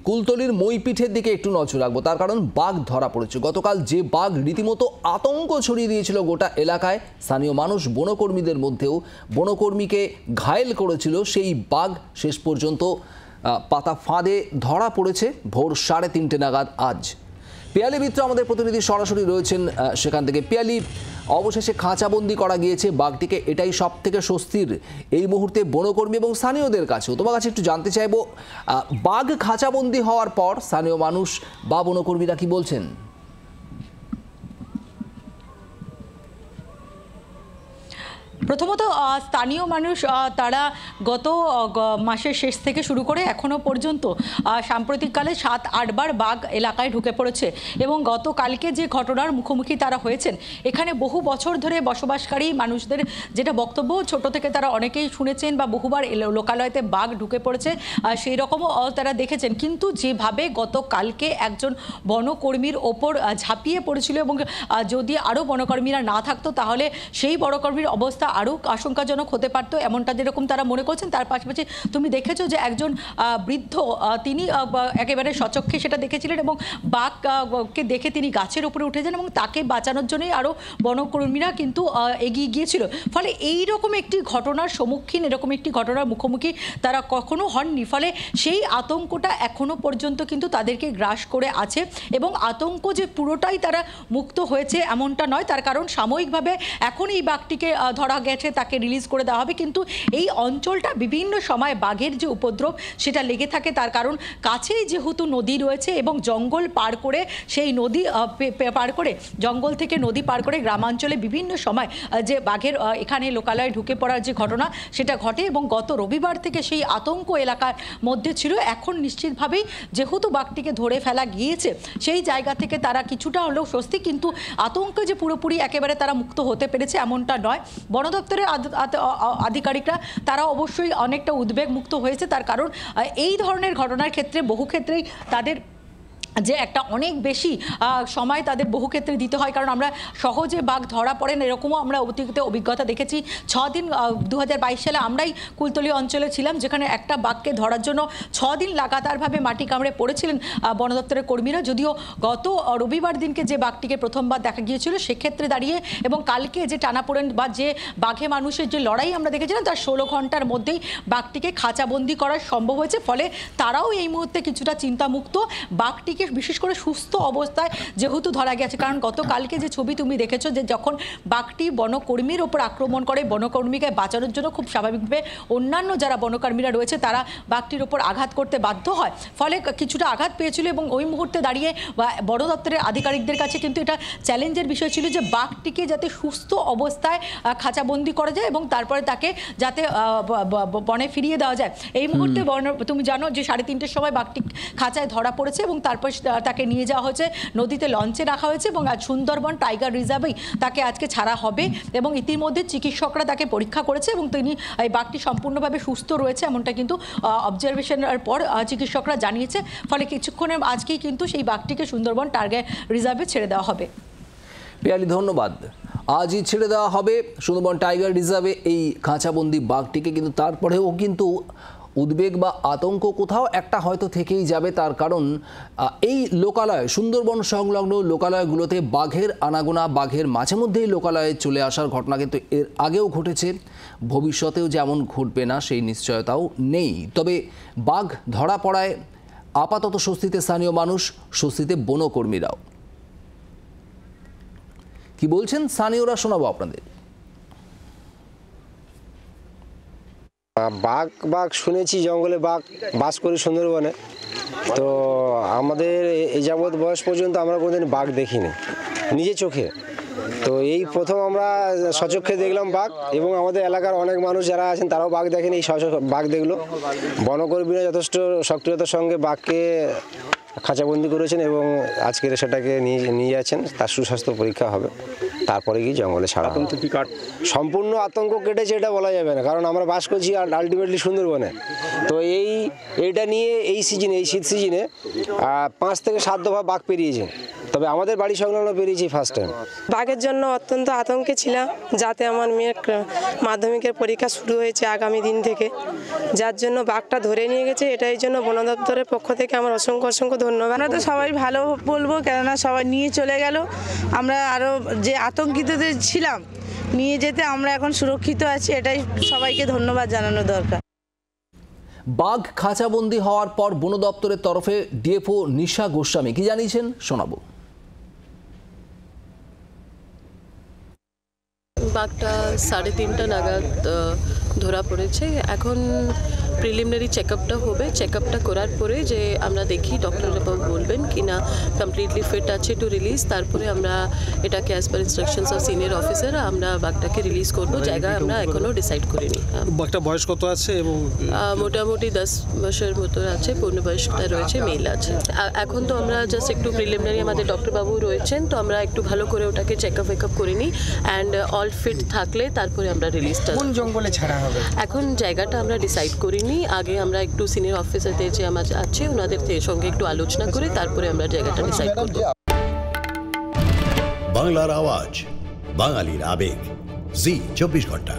কুলতলির মইপিঠের দিকে একটু নজর রাখবো, তার কারণ বাঘ ধরা পড়েছে। গতকাল যে বাঘ রীতিমতো আতঙ্ক ছড়িয়ে দিয়েছিল গোটা এলাকায়, স্থানীয় মানুষ বনকর্মীদের মধ্যেও বনকর্মীকে ঘায়েল করেছিল, সেই বাঘ শেষ পর্যন্ত পাতা ফাঁদে ধরা পড়েছে ভোর 3:30 নাগাদ আজ। পিয়ালি মিত্র আমাদের প্রতিনিধি সরাসরি রয়েছেন সেখান থেকে। পিয়ালি, অবশেষে খাঁচাবন্দি করা গিয়েছে বাঘটিকে, এটাই সব থেকে স্বস্তির এই মুহূর্তে বনকর্মী এবং স্থানীয়দের কাছেও। তোমার কাছে একটু জানতে চাইবো, বাঘ খাঁচাবন্দি হওয়ার পর স্থানীয় মানুষ বা বনকর্মীরা কি বলছেন? প্রথমত স্থানীয় মানুষ তারা গত মাসের শেষ থেকে শুরু করে এখনও পর্যন্ত সাম্প্রতিককালে 7-8 বার বাঘ এলাকায় ঢুকে পড়েছে এবং গতকালকে যে ঘটনার মুখোমুখি তারা হয়েছেন, এখানে বহু বছর ধরে বসবাসকারী মানুষদের যেটা বক্তব্য, ছোট থেকে তারা অনেকেই শুনেছেন বা বহুবার লোকালয়তে বাঘ ঢুকে পড়েছে সেই রকমও তারা দেখেছেন। কিন্তু যেভাবে গতকালকে একজন বনকর্মীর ওপর ঝাঁপিয়ে পড়েছিল এবং যদি আরও বনকর্মীরা না থাকতো তাহলে সেই বনকর্মীর অবস্থা আরও আশঙ্কাজনক হতে পারত, এমনটা যেরকম তারা মনে করছেন। তার পাশাপাশি তুমি দেখেছো যে একজন বৃদ্ধ তিনি একেবারে সচক্ষে সেটা দেখেছিলেন এবং বাঘকে দেখে তিনি গাছের উপরে উঠে যান এবং তাকে বাঁচানোর জন্যই আরও বনকর্মীরা কিন্তু এগিয়ে গিয়েছিল। ফলে এই রকম একটি ঘটনার সম্মুখীন, এরকম একটি ঘটনার মুখোমুখি তারা কখনো হননি। ফলে সেই আতঙ্কটা এখনও পর্যন্ত কিন্তু তাদেরকে গ্রাস করে আছে এবং আতঙ্ক যে পুরোটাই তারা মুক্ত হয়েছে এমনটা নয়, তার কারণ সাময়িকভাবে এখন এই বাঘটিকে ধরা গেছে, তাকে রিলিজ করে দেওয়া হবে। কিন্তু এই অঞ্চলটা বিভিন্ন সময় বাঘের যে উপদ্রব সেটা লেগে থাকে, তার কারণ কাছেই যেহেতু নদী রয়েছে এবং জঙ্গল পার করে, সেই নদী পার করে, জঙ্গল থেকে নদী পার করে গ্রামাঞ্চলে বিভিন্ন সময় যে বাঘের এখানে লোকালয়ে ঢুকে পড়ার যে ঘটনা সেটা ঘটে এবং গত রবিবার থেকে সেই আতঙ্ক এলাকার মধ্যে ছিল। এখন নিশ্চিতভাবেই যেহেতু বাঘটিকে ধরে ফেলা গিয়েছে সেই জায়গা থেকে তারা কিছুটা হলেও স্বস্তি, কিন্তু আতঙ্কে যে পুরোপুরি একেবারে তারা মুক্ত হতে পেরেছে এমনটা নয়। বন দপ্তরের আধিকারিকরা তারা অবশ্যই অনেকটা উদ্বেগ মুক্ত হয়েছে, তার কারণ এই ধরনের ঘটনার ক্ষেত্রে বহু ক্ষেত্রেই তাদের যে একটা অনেক বেশি সময় তাদের বহু ক্ষেত্রে দিতে হয়, কারণ আমরা সহজে বাঘ ধরা পড়েন এরকমও আমরা অতীতে অভিজ্ঞতা দেখেছি। 6 দিন 2022 সালে আমরাই কুলতলি অঞ্চলে ছিলাম, যেখানে একটা বাঘকে ধরার জন্য 6 দিন লাগাতারভাবে মাটি কামড়ে পড়েছিলেন বন দপ্তরের কর্মীরা। যদিও গত রবিবার দিনকে যে বাঘটিকে প্রথমবার দেখা গিয়েছিল সেক্ষেত্রে দাঁড়িয়ে এবং কালকে যে টানাপোড়েন বা যে বাঘে মানুষের যে লড়াই আমরা দেখেছিলাম, তার 16 ঘন্টার মধ্যেই বাঘটিকে খাঁচাবন্দি করা সম্ভব হয়েছে। ফলে তারাও এই মুহূর্তে কিছুটা চিন্তামুক্ত। বাঘটিকে বিশেষ করে সুস্থ অবস্থায় যেহেতু ধরা গেছে, কারণ গতকালকে যে ছবি তুমি দেখেছো যে যখন বাঘটি বনকর্মীর ওপর আক্রমণ করে, বনকর্মীকে বাঁচানোর জন্য খুব স্বাভাবিকভাবে অন্যান্য যারা বনকর্মীরা রয়েছে তারা বাঘটির ওপর আঘাত করতে বাধ্য হয়, ফলে কিছুটা আঘাত পেয়েছিল এবং ওই মুহূর্তে দাঁড়িয়ে বন দপ্তরের আধিকারিকদের কাছে কিন্তু এটা চ্যালেঞ্জের বিষয় ছিল যে বাঘটিকে যাতে সুস্থ অবস্থায় খাঁচাবন্দি করা যায় এবং তারপরে তাকে যাতে বনে ফিরিয়ে দেওয়া যায়। এই মুহূর্তে তুমি জানো যে 3:30-র সময় বাঘটি খাঁচায় ধরা পড়েছে এবং তারপর তাকে নিয়ে যাওয়া হয়েছে, নদীতে লঞ্চে রাখা হয়েছে এবং আজ সুন্দরবন টাইগার রিজার্ভেই তাকে আজকে ছাড়া হবে এবং ইতিমধ্যে চিকিৎসকরা তাকে পরীক্ষা করেছে এবং তিনি এই বাঘটি সম্পূর্ণভাবে সুস্থ রয়েছে এমনটা কিন্তু অবজারভেশনের পর চিকিৎসকরা জানিয়েছে। ফলে কিছুক্ষণের আজকেই কিন্তু সেই বাঘটিকে সুন্দরবন টাইগার রিজার্ভে ছেড়ে দেওয়া হবে। পিয়ালি, ধন্যবাদ। আজই ছেড়ে দেওয়া হবে সুন্দরবন টাইগার রিজার্ভে এই খাঁচাবন্দি বাঘটিকে, কিন্তু তারপরেও কিন্তু উদ্বেগ বা আতঙ্ক কোথাও একটা হয়তো থেকেই যাবে, তার কারণ এই লোকালয়, সুন্দরবন সংলগ্ন লোকালয়গুলোতে বাঘের আনাগোনা, বাঘের মাঝে মধ্যেই লোকালয়ে চলে আসার ঘটনা কিন্তু এর আগেও ঘটেছে, ভবিষ্যতেও যেমন ঘটবে না সেই নিশ্চয়তাও নেই। তবে বাঘ ধরা পড়ায় আপাতত স্বস্তিতে স্থানীয় মানুষ, স্বস্তিতে বনকর্মীরাও। কি বলছেন স্থানীয়রা শোনাবো আপনাদের। বাঘ শুনেছি, জঙ্গলে বাঘ বাস করি সুন্দরবনে, তো আমাদের এই যাবৎ বয়স পর্যন্ত আমরা কোনোদিন বাঘ দেখিনি নিজে চোখে। তো এই প্রথম আমরা সচক্ষে দেখলাম বাঘ এবং আমাদের এলাকার অনেক মানুষ যারা আছেন তারাও বাঘ দেখেনি, এই বাঘ দেখলো। বনকর্মীরা যথেষ্ট সক্রিয়তার সঙ্গে বাঘকে খাঁচাবন্দি করেছেন এবং আজকের সেটাকে নিয়ে যাচ্ছেন, তার সুস্বাস্থ্য পরীক্ষা হবে, তারপরে গিয়ে জঙ্গলে ছাড়া হবে। সম্পূর্ণ আতঙ্ক কেটেছে এটা বলা যাবে না, কারণ আমরা বাস করছি আলটিমেটলি সুন্দরবনে। তো এইটা নিয়ে এই সিজনে, এই শীত সিজনে 5 থেকে 7 দফা বাঘ পেরিয়েছে, তবে আমাদের বাড়ি সংলগ্ন পেরিয়েছি ফার্স্ট টাইম। বাঘের জন্য অত্যন্ত আতঙ্কে ছিলাম, যাতে আমার মেয়ের মাধ্যমিকের পরীক্ষা শুরু হয়েছে আগামী দিন থেকে, যার জন্য বাঘটা ধরে নিয়ে গেছে। এটাই জন্য বন দপ্তরের পক্ষ থেকে আমার অসংখ্য অসংখ্য ধন্যবাদ। আমরা তো সবাই ভালো বলবো, কেননা সবাই নিয়ে চলে গেল। আমরা আরও যে আতঙ্কিত ছিলাম, নিয়ে যেতে আমরা এখন সুরক্ষিত আছি, এটাই সবাইকে ধন্যবাদ জানানো দরকার। বাঘ খাঁচাবন্দি হওয়ার পর বন দপ্তরের তরফে ডিএফও নিশা গোস্বামী কি জানিয়েছেন শোনাবো। বাঘটা 3:30 নাগাদ ধরা পড়েছে। এখন প্রিলিমিনারি চেকআপটা হবে। চেকআপটা করার পরে যে আমরা দেখি, ডক্টররা বলবেন কি না কমপ্লিটলি ফিট আছে টু রিলিজ, তারপরে আমরা এটাকে as per instructions of senior officer আমরা বাঘটাকে রিলিজ করবো। জায়গা আমরা এখনও ডিসাইড করিনি। বাঘটা বয়স কত আছে? এবং মোটামুটি 10 বছরের মতো আছে, পূর্ণবয়স্কতা রয়েছে, মেল আছে। এখন তো আমরা জাস্ট একটু প্রিলিমিনারি, আমাদের ডক্টরবাবু রয়েছেন, তো আমরা একটু ভালো করে ওটাকে চেকআপ ওয়েকআপ করে নিই, অ্যান্ড অল ফিট থাকলে তারপরে আমরা রিলিজটা। কোন জঙ্গলে ছাড়া হবে এখন জায়গাটা আমরা ডিসাইড করিনি। আগে আমরা একটু সিনিয়র অফিসারদের যে আমার আছে ওনাদের সঙ্গে একটু আলোচনা করে তারপরে আমরা জায়গাটা ডিসাইড করব। বাংলার আওয়াজ, বাঙালির আবেগ, জি 24 ঘন্টা।